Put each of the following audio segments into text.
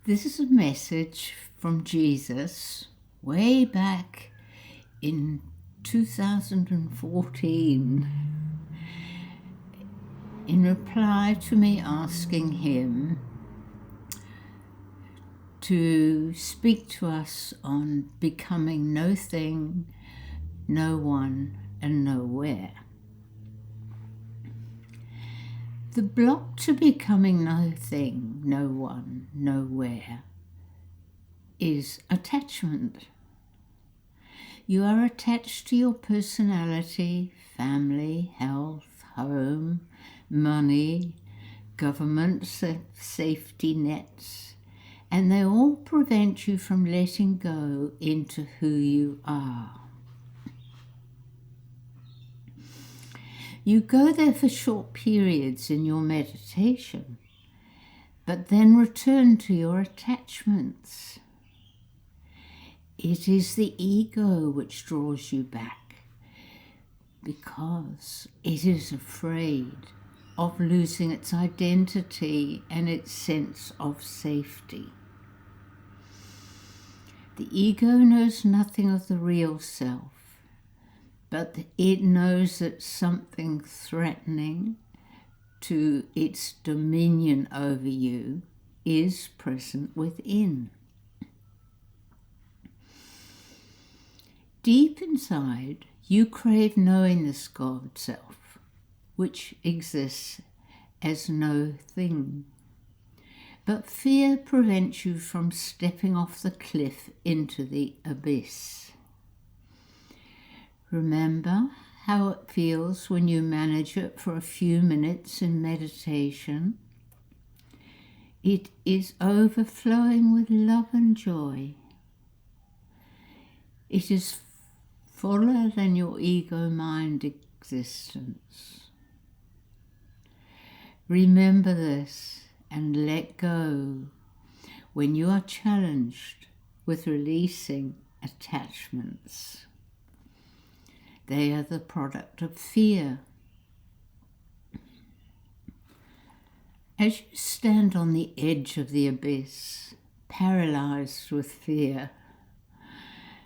This is a message from Jesus way back in 2014 in reply to me asking him to speak to us on becoming no thing, no one, and nowhere. The block to becoming no thing, no one, nowhere is attachment. You are attached to your personality, family, health, home, money, government, safety nets, and they all prevent you from letting go into who you are. You go there for short periods in your meditation, but then return to your attachments. It is the ego which draws you back because it is afraid of losing its identity and its sense of safety. The ego knows nothing of the real self, but it knows that something threatening to its dominion over you is present within. Deep inside, you crave knowing this God self, which exists as no thing. But fear prevents you from stepping off the cliff into the abyss. Remember how it feels when you manage it for a few minutes in meditation. It is overflowing with love and joy. It is fuller than your ego-mind existence. Remember this and let go when you are challenged with releasing attachments. They are the product of fear. As you stand on the edge of the abyss, paralysed with fear,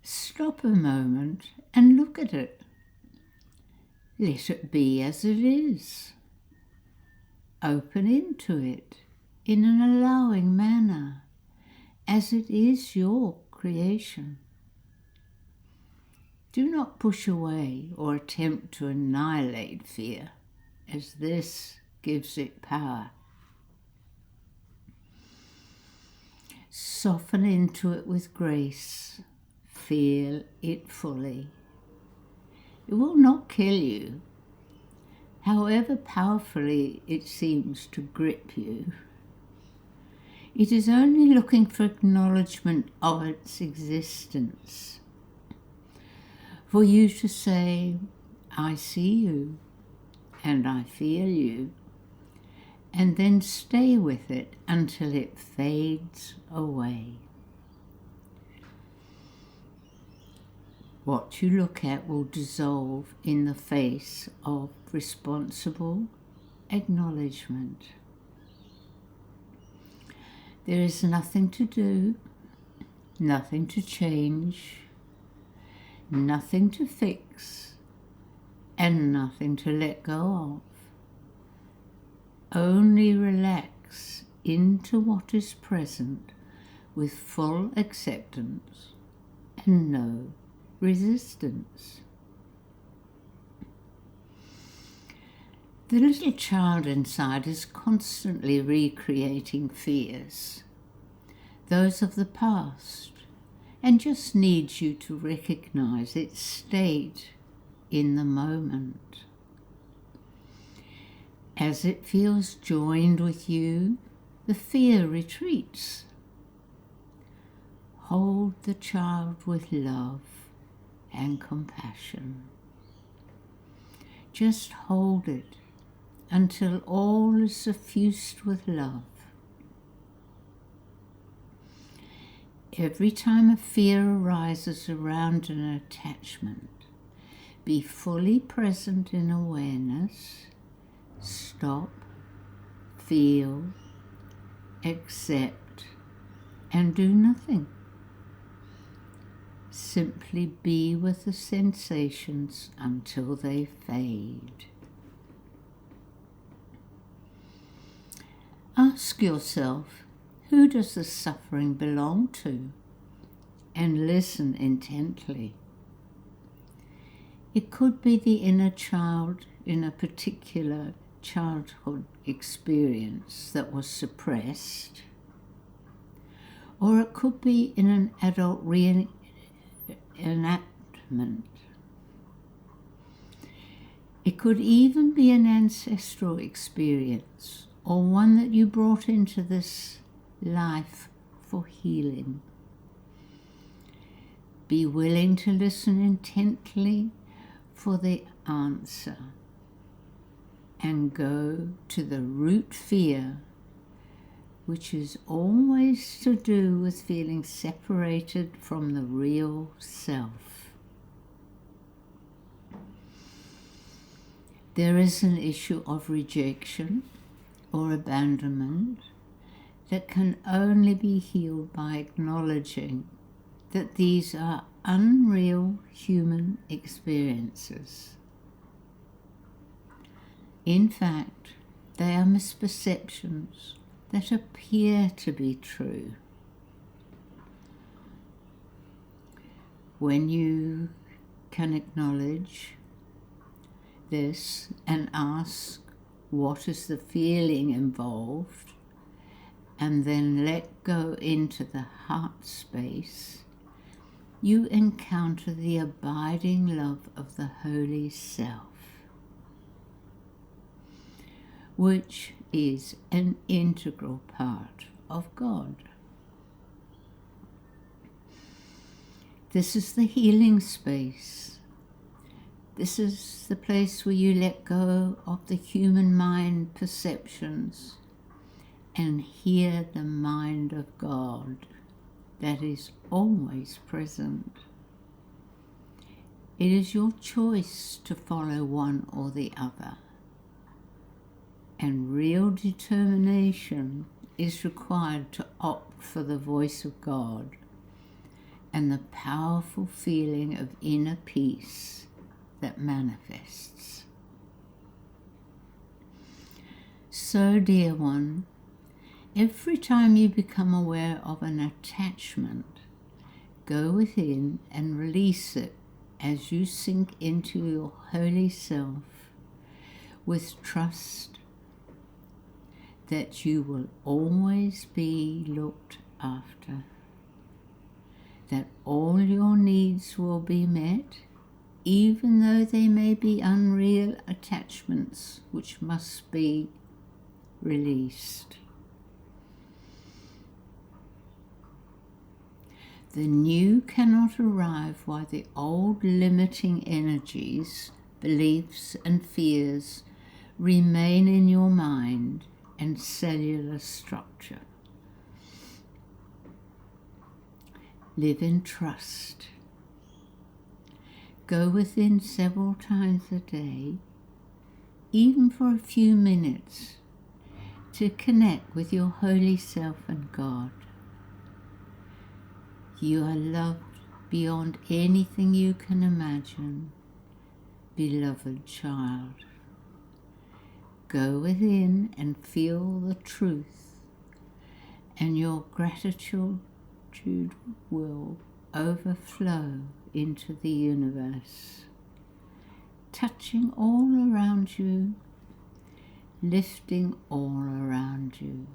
stop a moment and look at it. Let it be as it is. Open into it in an allowing manner, as it is your creation. Do not push away or attempt to annihilate fear, as this gives it power. Soften into it with grace. Feel it fully. It will not kill you, however powerfully it seems to grip you. It is only looking for acknowledgement of its existence. For you to say, I see you and I feel you, and then stay with it until it fades away. What you look at will dissolve in the face of responsible acknowledgement. There is nothing to do, nothing to change, nothing to fix, and nothing to let go of. Only relax into what is present with full acceptance and no resistance. The little child inside is constantly recreating fears, those of the past, and just needs you to recognize its state in the moment. As it feels joined with you, the fear retreats. Hold the child with love and compassion. Just hold it until all is suffused with love. Every time a fear arises around an attachment, be fully present in awareness. Stop, feel, accept, and do nothing. Simply be with the sensations until they fade. Ask yourself, who does the suffering belong to? And listen intently. It could be the inner child in a particular childhood experience that was suppressed, or it could be in an adult re-enactment. It could even be an ancestral experience, or one that you brought into this life for healing. Be willing to listen intently for the answer and go to the root fear, which is always to do with feeling separated from the real self. There is an issue of rejection or abandonment that can only be healed by acknowledging that these are unreal human experiences. In fact, they are misperceptions that appear to be true. When you can acknowledge this and ask, what is the feeling involved, and then let go into the heart space, you encounter the abiding love of the Holy Self, which is an integral part of God. This is the healing space. This is the place where you let go of the human mind perceptions and hear the mind of God that is always present. It is your choice to follow one or the other, and real determination is required to opt for the voice of God and the powerful feeling of inner peace that manifests. So, dear one, every time you become aware of an attachment, go within and release it as you sink into your holy self with trust that you will always be looked after, that all your needs will be met, even though they may be unreal attachments which must be released. The new cannot arrive while the old limiting energies, beliefs and fears remain in your mind and cellular structure. Live in trust. Go within several times a day, even for a few minutes, to connect with your holy self and God. You are loved beyond anything you can imagine, beloved child. Go within and feel the truth, and your gratitude will overflow into the universe, touching all around you, lifting all around you.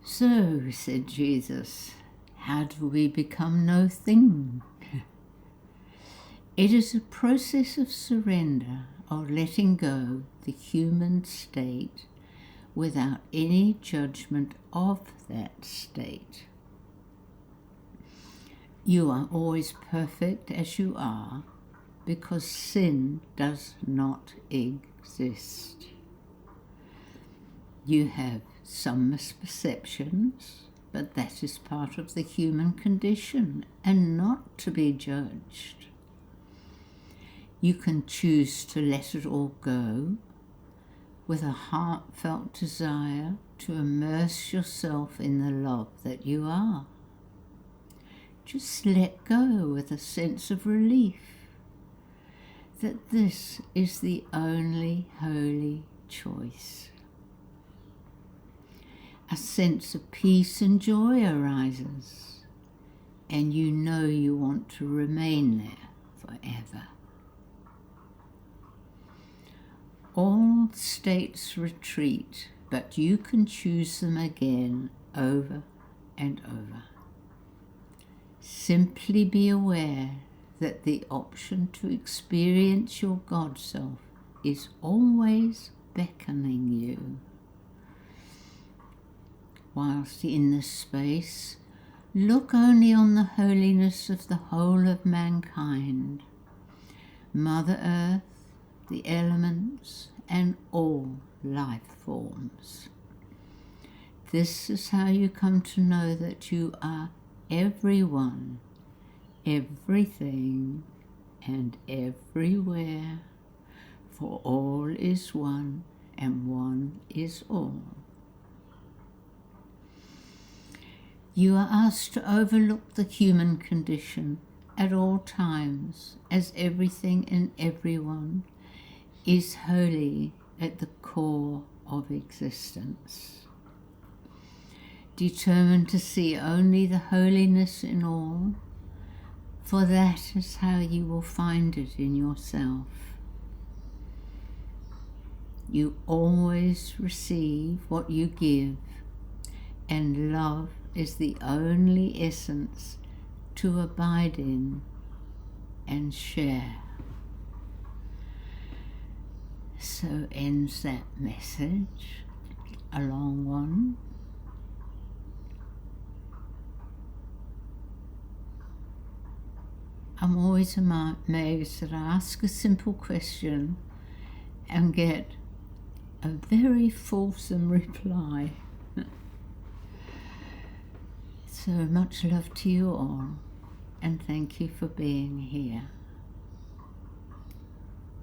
So, said Jesus, how do we become no thing? It is a process of surrender, of letting go the human state without any judgment of that state. You are always perfect as you are, because sin does not exist. You have some misperceptions, but that is part of the human condition and not to be judged. You can choose to let it all go, with a heartfelt desire to immerse yourself in the love that you are. Just let go with a sense of relief that this is the only holy choice. A sense of peace and joy arises, and you know you want to remain there forever. All states retreat, but you can choose them again over and over. Simply be aware that the option to experience your God Self is always beckoning you. Whilst in this space, look only on the holiness of the whole of mankind, Mother Earth, the elements, and all life forms. This is how you come to know that you are everyone, everything, and everywhere, for all is one, and one is all. You are asked to overlook the human condition at all times, as everything and everyone is holy at the core of existence. Determined to see only the holiness in all, for that is how you will find it in yourself. You always receive what you give, and love is the only essence to abide in and share. So ends that message, a long one. I'm always amazed that I ask a simple question and get a very fulsome reply. So much love to you all, and thank you for being here.